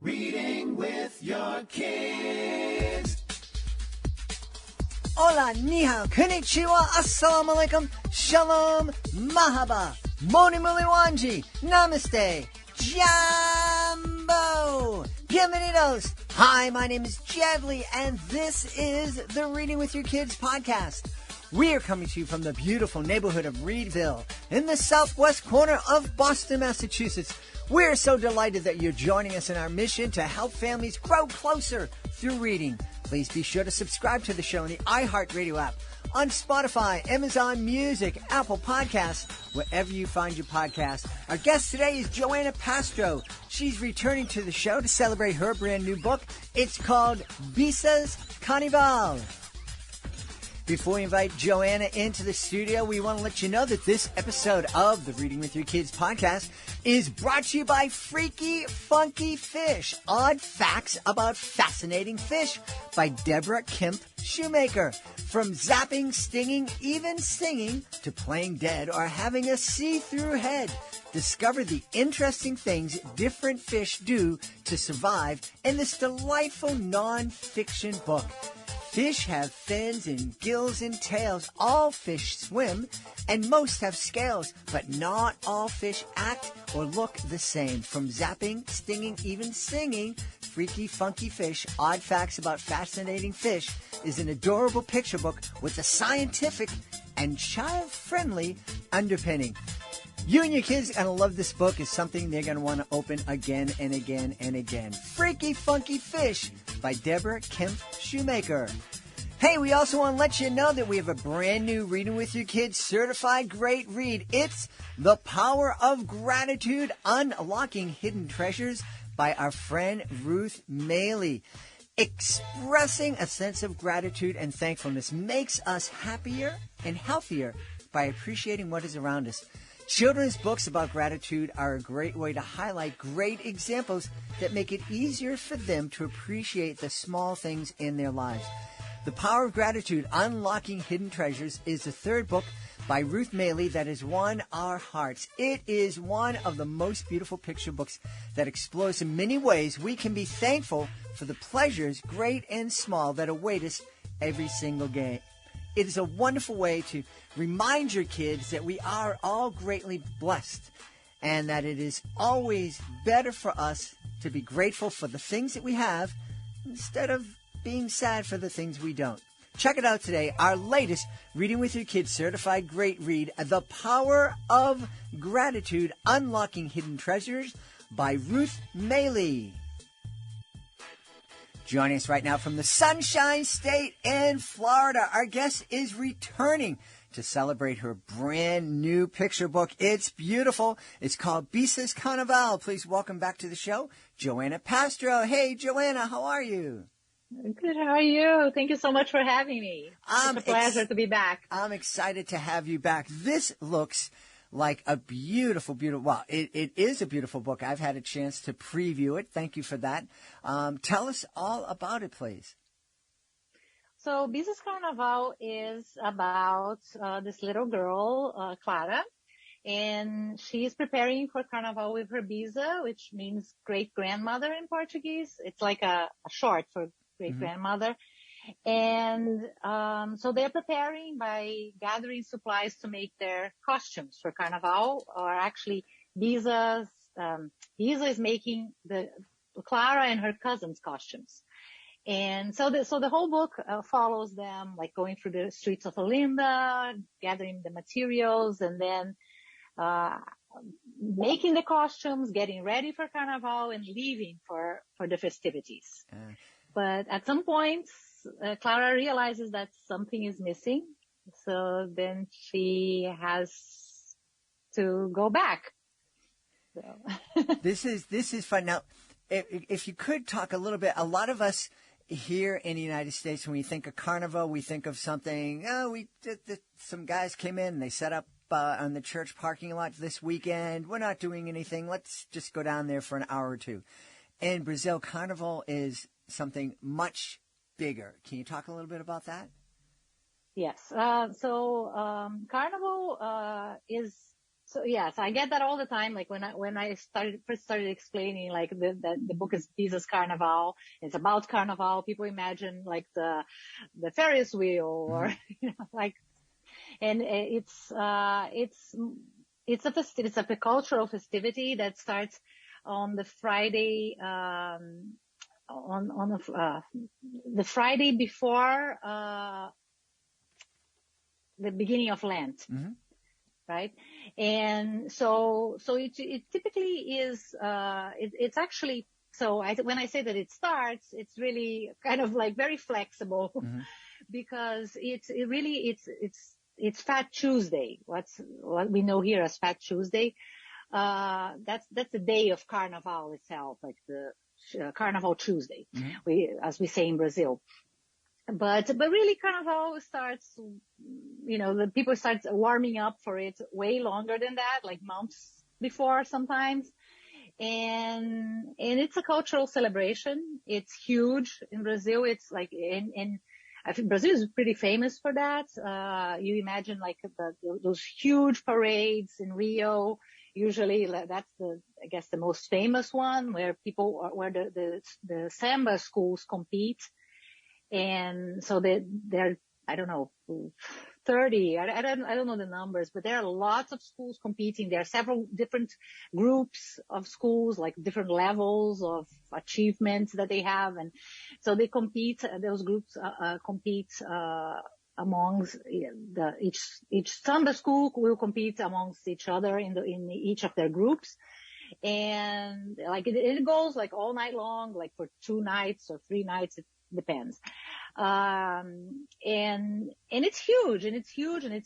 Reading with your kids. Hola, ni hao, konnichiwa, assalamu alaikum, shalom, mahaba, moni muliwanji, namaste, jambo, bienvenidos. Hi, my name is Jadley, and this is the Reading with Your Kids podcast. We are coming to you from the beautiful neighborhood of Reedville in the southwest corner of Boston, Massachusetts. We're so delighted that you're joining us in our mission to help families grow closer through reading. Please be sure to subscribe to the show in the iHeartRadio app, on Spotify, Amazon Music, Apple Podcasts, wherever you find your podcast. Our guest today is Joana Pastro. She's returning to the show to celebrate her brand new book. It's called Bisa's Carnival. Before we invite Joana into the studio, we want to let you know that this episode of the Reading with Your Kids podcast is brought to you by Freaky Funky Fish, Odd Facts About Fascinating Fish by Deborah Kemp Shoemaker. From zapping, stinging, even singing, to playing dead or having a see-through head, discover the interesting things different fish do to survive in this delightful non-fiction book. Fish have fins and gills and tails. All fish swim, and most have scales, but not all fish act or look the same. From zapping, stinging, even singing, Freaky Funky Fish, Odd Facts About Fascinating Fish is an adorable picture book with a scientific and child-friendly underpinning. You and your kids are going to love this book. It's something they're going to want to open again and again and again. Freaky Funky Fish by Deborah Kemp Shoemaker. Hey, we also want to let you know that we have a brand new Reading with Your Kids certified great read. It's The Power of Gratitude, Unlocking Hidden Treasures by our friend Ruth Maley. Expressing a sense of gratitude and thankfulness makes us happier and healthier by appreciating what is around us. Children's books about gratitude are a great way to highlight great examples that make it easier for them to appreciate the small things in their lives. The Power of Gratitude, Unlocking Hidden Treasures is the third book by Ruth Maley that has won our hearts. It is one of the most beautiful picture books that explores in many ways we can be thankful for the pleasures, great and small, that await us every single day. It is a wonderful way to remind your kids that we are all greatly blessed and that it is always better for us to be grateful for the things that we have instead of being sad for the things we don't. Check it out today, our latest Reading with Your Kids certified great read, The Power of Gratitude, Unlocking Hidden Treasures by Ruth Maley. Joining us right now from the Sunshine State in Florida, our guest is returning to celebrate her brand new picture book. It's beautiful. It's called Bisa's Carnaval. Please welcome back to the show, Joana Pastro. Hey, Joana, how are you? Good. How are you? Thank you so much for having me. It's a pleasure to be back. I'm excited to have you back. This looks like a beautiful, well, it is a beautiful book. I've had a chance to preview it. Thank you for that. Tell us all about it, please. So Bisa's Carnaval is about this little girl, Clara, and she's preparing for Carnaval with her Bisa, which means great-grandmother in Portuguese. It's like a short for great-grandmother. And so they're preparing by gathering supplies to make their costumes for Carnival, or actually Bisa is making the Clara and her cousin's costumes. And so the whole book follows them, like going through the streets of Olinda, gathering the materials, and then making the costumes, getting ready for Carnival, and leaving for the festivities. But at some point, Clara realizes that something is missing, so then she has to go back. So. This is fun. Now, if you could talk a little bit, a lot of us here in the United States, when we think of Carnival, we think of something. Some guys came in and they set up on the church parking lot this weekend. We're not doing anything. Let's just go down there for an hour or two. In Brazil, Carnival is something much bigger. Can you talk a little bit about that? Yes. So Carnival is So yes, I get that all the time. Like when I first started explaining like the book is Bisa's Carnaval. It's about Carnival. People imagine like the Ferris wheel or like, and it's a cultural festivity that starts on the Friday the Friday before the beginning of Lent. Right. And so it typically is, it's actually, so when I say that it starts, it's really kind of like very flexible because it's Fat Tuesday. What we know here as Fat Tuesday. That's the day of Carnival itself, like the Carnival Tuesday, as we say in Brazil. But really Carnival starts, the people start warming up for it way longer than that, like months before sometimes. And it's a cultural celebration. It's huge in Brazil. It's like, and I think Brazil is pretty famous for that. You imagine like those huge parades in Rio. Usually that's I guess the most famous one where where the samba schools compete. And so they're, I don't know, 30, I don't know the numbers, but there are lots of schools competing. There are several different groups of schools, like different levels of achievements that they have. And so they compete, those groups, compete, amongst each samba school will compete amongst each other in each of their groups. And like it goes like all night long, like for 2 nights or 3 nights. It depends. And it's huge and it's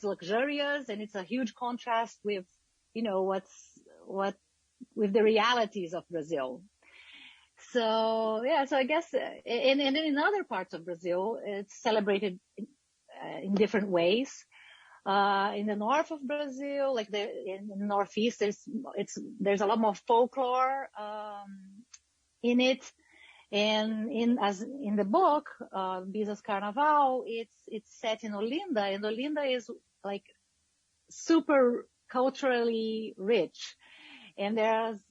luxurious and it's a huge contrast with, with the realities of Brazil. So yeah, so I guess, and in other parts of Brazil, it's celebrated in different ways. In the north of Brazil, like in the northeast, there's a lot more folklore, in it. And in the book, Bisa's Carnaval, it's set in Olinda, and Olinda is like super culturally rich. And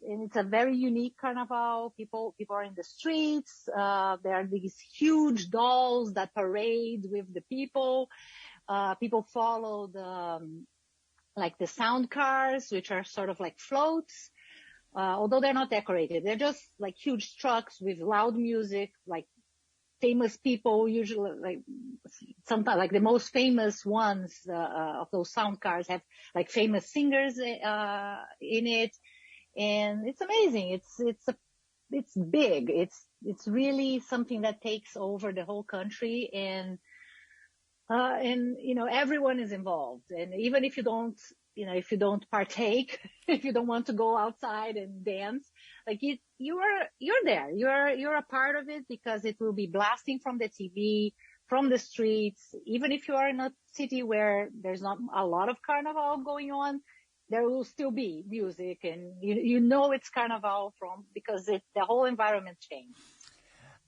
it's a very unique carnival. People are in the streets. There are these huge dolls that parade with the people. People follow the sound cars, which are sort of like floats. Although they're not decorated, they're just like huge trucks with loud music, like famous people, usually like sometimes like the most famous ones, of those sound cars have like famous singers, in it. And it's amazing. It's big. It's really something that takes over the whole country and everyone is involved. And even if you don't, if you don't partake, if you don't want to go outside and dance, like you're there. You're a part of it because it will be blasting from the TV, from the streets. Even if you are in a city where there's not a lot of carnival going on, there will still be music and it's carnival because the whole environment changed.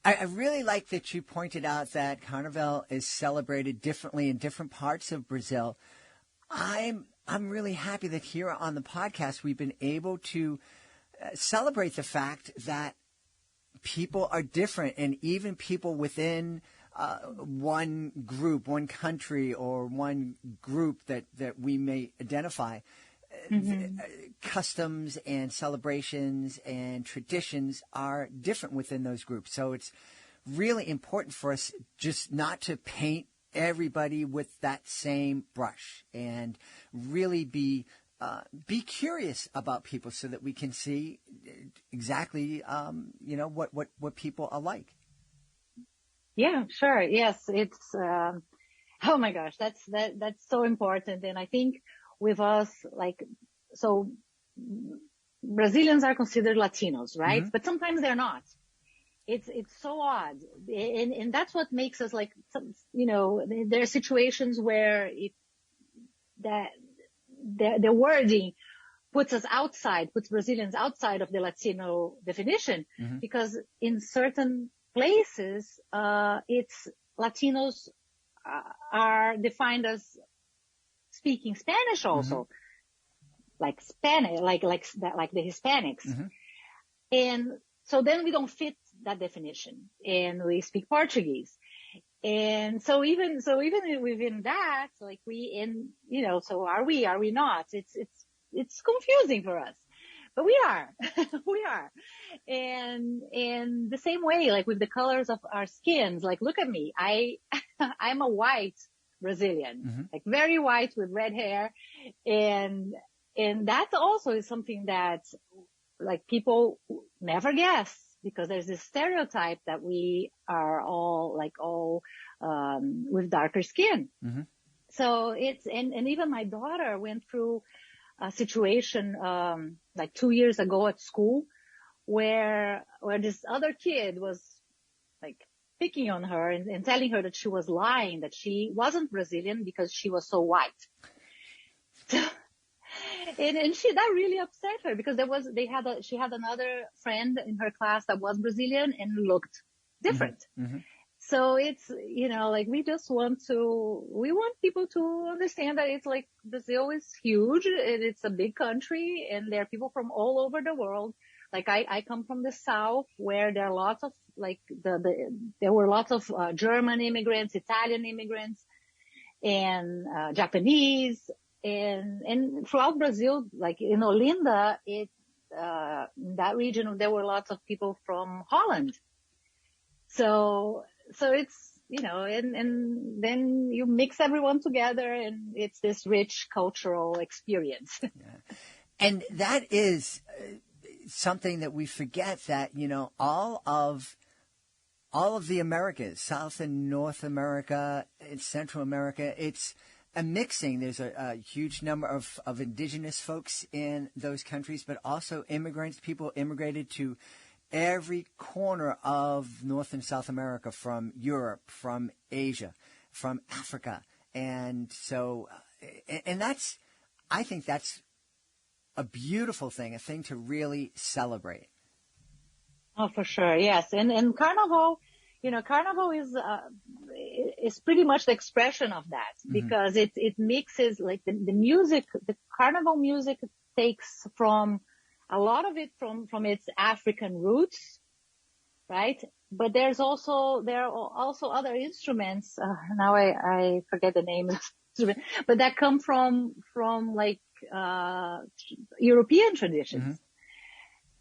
I really like that you pointed out that Carnival is celebrated differently in different parts of Brazil. I'm really happy that here on the podcast we've been able to celebrate the fact that people are different, and even people within one group, one country, or one group that we may identify. Customs and celebrations and traditions are different within those groups. So it's really important for us just not to paint everybody with that same brush, and really be curious about people so that we can see exactly, what people are like. Yeah, sure. Yes. It's, oh my gosh, that's so important. And I think with us, like, so Brazilians are considered Latinos, right? But sometimes they're not. It's so odd. And that's what makes us like, there are situations where the wording puts Brazilians outside of the Latino definition, because in certain places, it's Latinos are defined as speaking Spanish also. like Spanish, like the Hispanics. And so then we don't fit that definition, and we speak Portuguese. And so even within that, like so are we not? It's confusing for us, but we are, we are. And the same way, like with the colors of our skins, like look at me. I'm a white Brazilian, like very white with red hair. And that also is something that like people never guess, because there's this stereotype that we are all with darker skin. So and even my daughter went through a situation, like 2 years ago at school, where this other kid was like picking on her and telling her that she was lying, that she wasn't Brazilian because she was so white. And that really upset her, because she had another friend in her class that was Brazilian and looked different. So it's, like we want people to understand that it's like Brazil is huge and it's a big country, and there are people from all over the world. Like I come from the South, where there are lots of there were lots of German immigrants, Italian immigrants, and Japanese. And throughout Brazil, like in Olinda, in that region, there were lots of people from Holland. So it's, and then you mix everyone together, and it's this rich cultural experience. And that is something that we forget, that, all of the Americas, South and North America, and Central America, it's a mixing. There's a huge number of indigenous folks in those countries, but also immigrants. People immigrated to every corner of North and South America, from Europe, from Asia, from Africa. And so, and I think that's a beautiful thing, a thing to really celebrate. Oh, for sure. Yes. And Carnival, Carnival is pretty much the expression of that, because it mixes like the music, the Carnival music takes from a lot of it from its African roots, right? But there are also other instruments. Now I forget the name, but that come from like European traditions.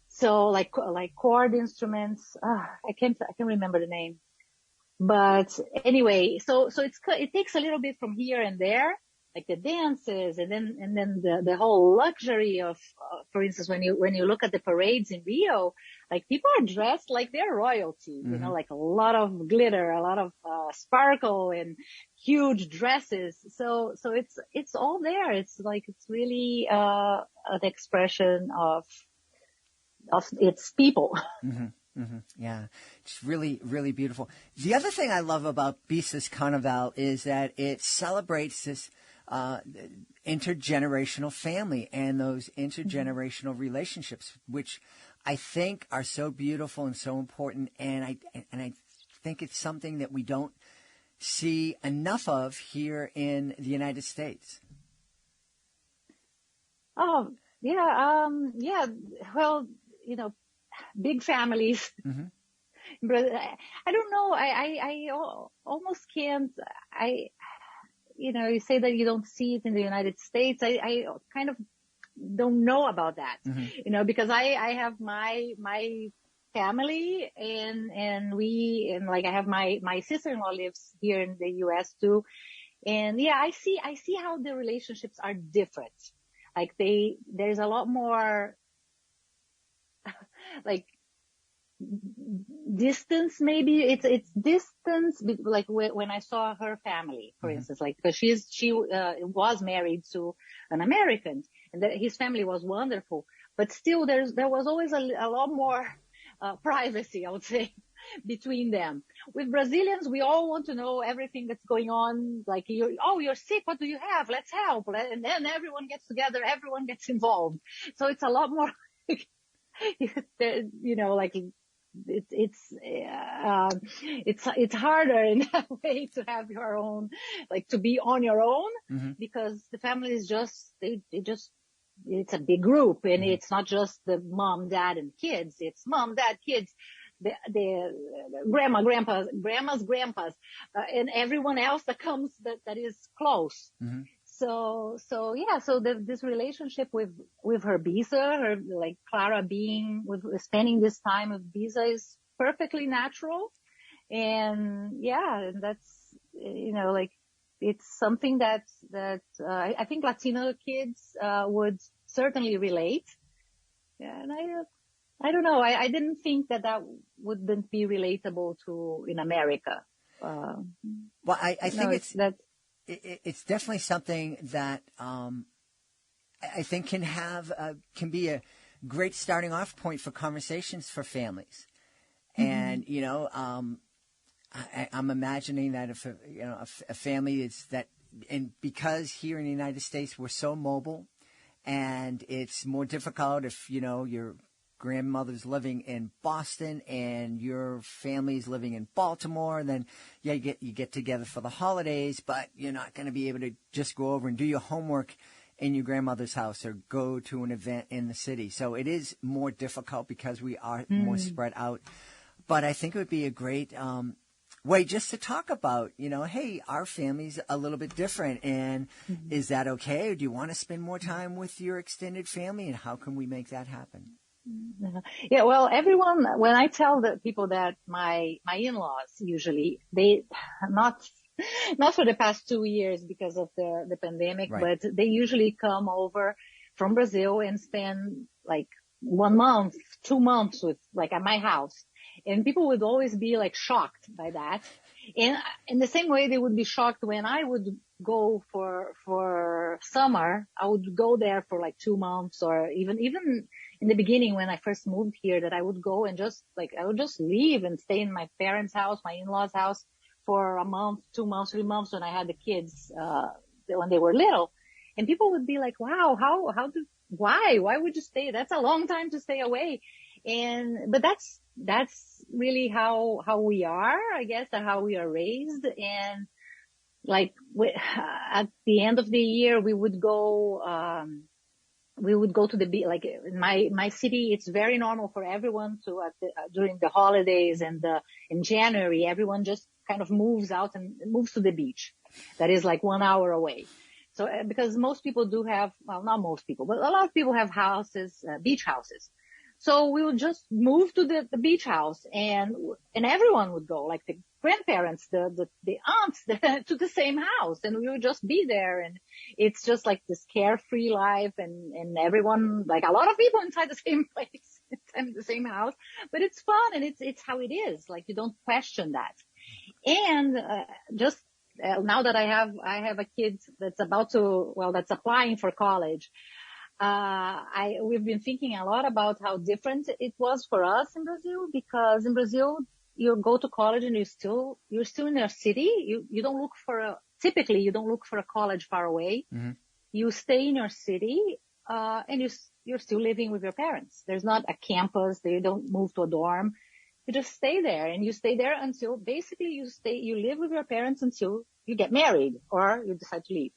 So like chord instruments. I can't remember the name. But anyway, so it takes a little bit from here and there, like the dances, and then the whole luxury of, for instance, when you look at the parades in Rio, like people are dressed like they're royalty, like a lot of glitter, a lot of sparkle, and huge dresses. So it's all there. It's like, it's really an expression of its people. Yeah, it's really, really beautiful. The other thing I love about Bisa's Carnaval is that it celebrates this intergenerational family and those intergenerational relationships, which I think are so beautiful and so important. And I think it's something that we don't see enough of here in the United States. Oh, yeah. Yeah. Well, big families. But I don't know. I almost can't. You say that you don't see it in the United States. I kind of don't know about that, because I have my family, and like I have my sister-in-law lives here in the U.S. too. And yeah, I see how the relationships are different. Like there's a lot more like distance, maybe it's distance, like when I saw her family, for instance, like, because she was married to an American, and his family was wonderful, but still there was always a lot more privacy, I would say, between them. With Brazilians, we all want to know everything that's going on, like you're sick, what do you have, let's help, and then everyone gets together, everyone gets involved. So it's a lot more like it's harder in a way to have your own, like to be on your own, because the family is just they just it's a big group, and it's not just the mom, dad, and kids. It's mom, dad, kids, the grandma, grandpas, and everyone else that comes that is close. Mm-hmm. So this relationship with her Bisa, her like Clara spending this time with Bisa is perfectly natural. And and that's, like, it's something that I think Latino kids would certainly relate. Yeah, and I don't know. I didn't think that wouldn't be relatable in America. Well, I think it's definitely something that I think can be a great starting off point for conversations for families. And I'm imagining that if a family is that, and because here in the United States we're so mobile, and it's more difficult if your grandmother's living in Boston and your family's living in Baltimore, then you get together for the holidays, but you're not going to be able to just go over and do your homework in your grandmother's house or go to an event in the city. So it is more difficult because we are more spread out. But I think it would be a great way just to talk about, hey, our family's a little bit different, and is that okay? Or do you want to spend more time with your extended family, and how can we make that happen? Yeah, well, when I tell the people that my in-laws, usually they not for the past 2 years because of the pandemic, right. But they usually come over from Brazil and spend like 1 month, 2 months at my house. And people would always be like shocked by that. And in the same way, they would be shocked when I would go for summer. I would go there for like 2 months, or even in the beginning when I first moved here, that I would go and I would just leave and stay in my parents' house, my in-laws' house for a month, 2 months, 3 months when I had the kids, when they were little. And people would be like, wow, why would you stay? That's a long time to stay away. But that's really how we are, I guess, or how we are raised. And like at the end of the year, we would go to the beach. Like in my city, it's very normal for everyone to during the holidays and in January, everyone just kind of moves out and moves to the beach. That is like 1 hour away. So because most people do have, well, not most people, but a lot of people have houses, beach houses. So we would just move to the beach house, and everyone would go, like the grandparents, the aunts, to the same house, and we would just be there. And it's just like this carefree life, and everyone, like a lot of people inside the same place, inside the same house, but it's fun, and it's how it is. Like you don't question that. And now that I have a kid that's that's applying for college. We've been thinking a lot about how different it was for us in Brazil, because in Brazil, you go to college and you're still in your city. You don't look typically you don't look for a college far away. Mm-hmm. You stay in your city, and you're still living with your parents. There's not a campus. You don't move to a dorm. You just stay there, and you stay there until basically you live with your parents until you get married or you decide to leave.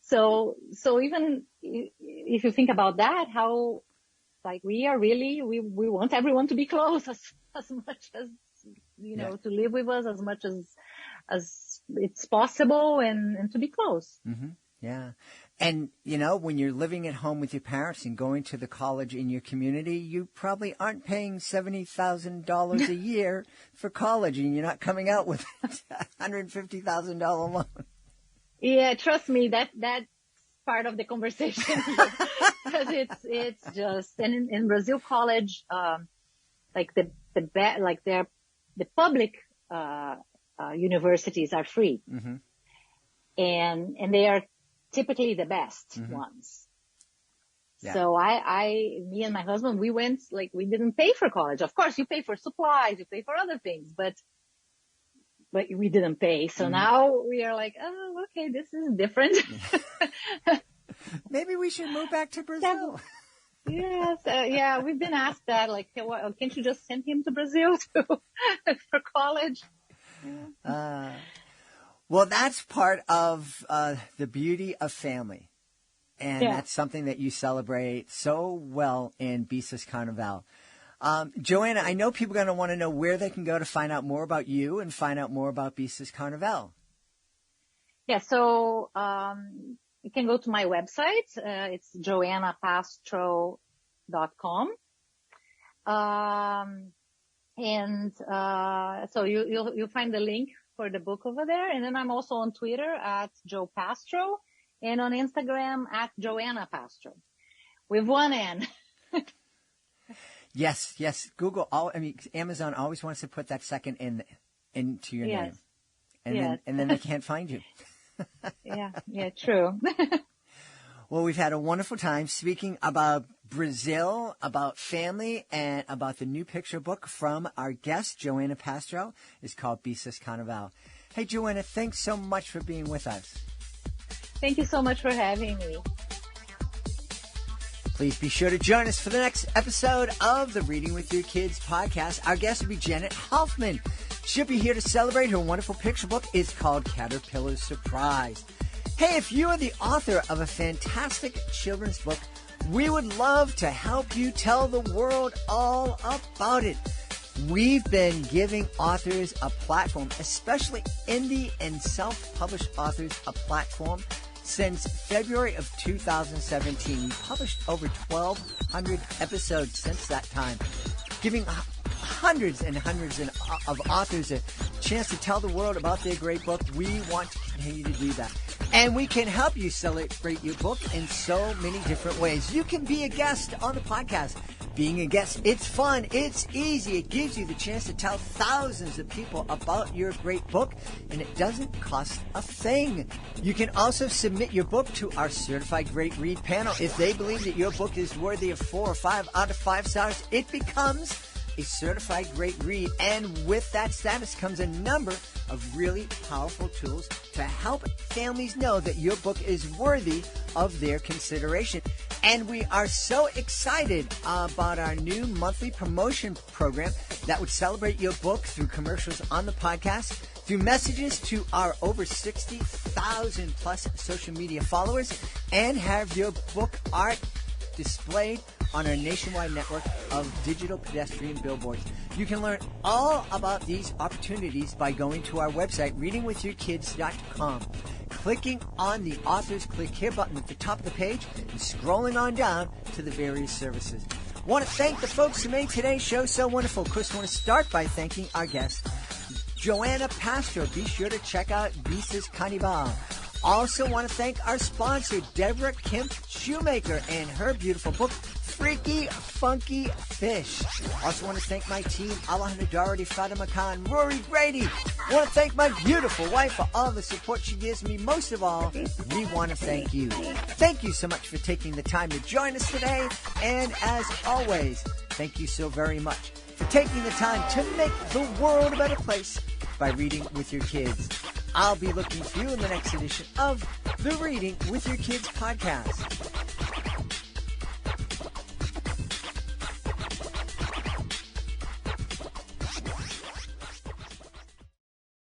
So even if you think about that, how like we are really, we want everyone to be close as much as, to live with us as much as it's possible and to be close. Mm-hmm. Yeah. And, when you're living at home with your parents and going to the college in your community, you probably aren't paying $70,000 a year for college, and you're not coming out with a $150,000 loan. Yeah, trust me, that's part of the conversation here. Because it's just, and in Brazil college, like the public universities are free. Mm-hmm. And they are typically the best ones. Yeah. So me and my husband, we went, like, we didn't pay for college. Of course, you pay for supplies, you pay for other things, but we didn't pay. So now we are like, oh, okay, this is different. Maybe we should move back to Brazil. Yes. Yeah, we've been asked that, like, can't you just send him to Brazil for college? Well, that's part of the beauty of family. And that's something that you celebrate so well in Bisa's Carnaval. Joanna, I know people are going to want to know where they can go to find out more about you and find out more about Bisa's Carnaval. Yeah, so you can go to my website. It's joanapastro.com. So you'll find the link for the book over there. And then I'm also on Twitter at Joe Pastro and on Instagram at Joana Pastro with one N. Yes. Amazon always wants to put that second N into your name. And then they can't find you. Yeah, true. Well, we've had a wonderful time speaking about Brazil, about family, and about the new picture book from our guest, Joana Pastro. It's called Bisa's Carnaval. Hey, Joanna, thanks so much for being with us. Thank you so much for having me. Please be sure to join us for the next episode of the Reading with Your Kids podcast. Our guest will be Janet Hoffman. She'll be here to celebrate her wonderful picture book. It's called Caterpillar's Surprise. Hey, if you are the author of a fantastic children's book, we would love to help you tell the world all about it. We've been giving authors a platform, especially indie and self-published authors, a platform since February of 2017. We've published over 1,200 episodes since that time, giving hundreds and hundreds of authors a chance to tell the world about their great book. We want to continue to do that. And we can help you celebrate your book in so many different ways. You can be a guest on the podcast. Being a guest, it's fun, it's easy, it gives you the chance to tell thousands of people about your great book, and it doesn't cost a thing. You can also submit your book to our Certified Great Read panel. If they believe that your book is worthy of 4 or 5 out of 5 stars, it becomes a Certified Great Read. And with that status comes a number of really powerful tools to help families know that your book is worthy of their consideration. And we are so excited about our new monthly promotion program that would celebrate your book through commercials on the podcast, through messages to our over 60,000 plus social media followers, and have your book art displayed on our nationwide network of digital pedestrian billboards. You can learn all about these opportunities by going to our website, readingwithyourkids.com, clicking on the Authors Click Here button at the top of the page, and scrolling on down to the various services. I want to thank the folks who made today's show so wonderful. Of course, I want to start by thanking our guest, Joana Pastro. Be sure to check out Bisa's Carnival. Also want to thank our sponsor, Deborah Kemp Shoemaker, and her beautiful book, Freaky Funky Fish. Also want to thank my team, Alejandra Doherty, Fatima Khan, Rory Grady. Want to thank my beautiful wife for all the support she gives me. Most of all, we want to thank you. Thank you so much for taking the time to join us today. And as always, thank you so very much for taking the time to make the world a better place by reading with your kids. I'll be looking for you in the next edition of the Reading with Your Kids podcast.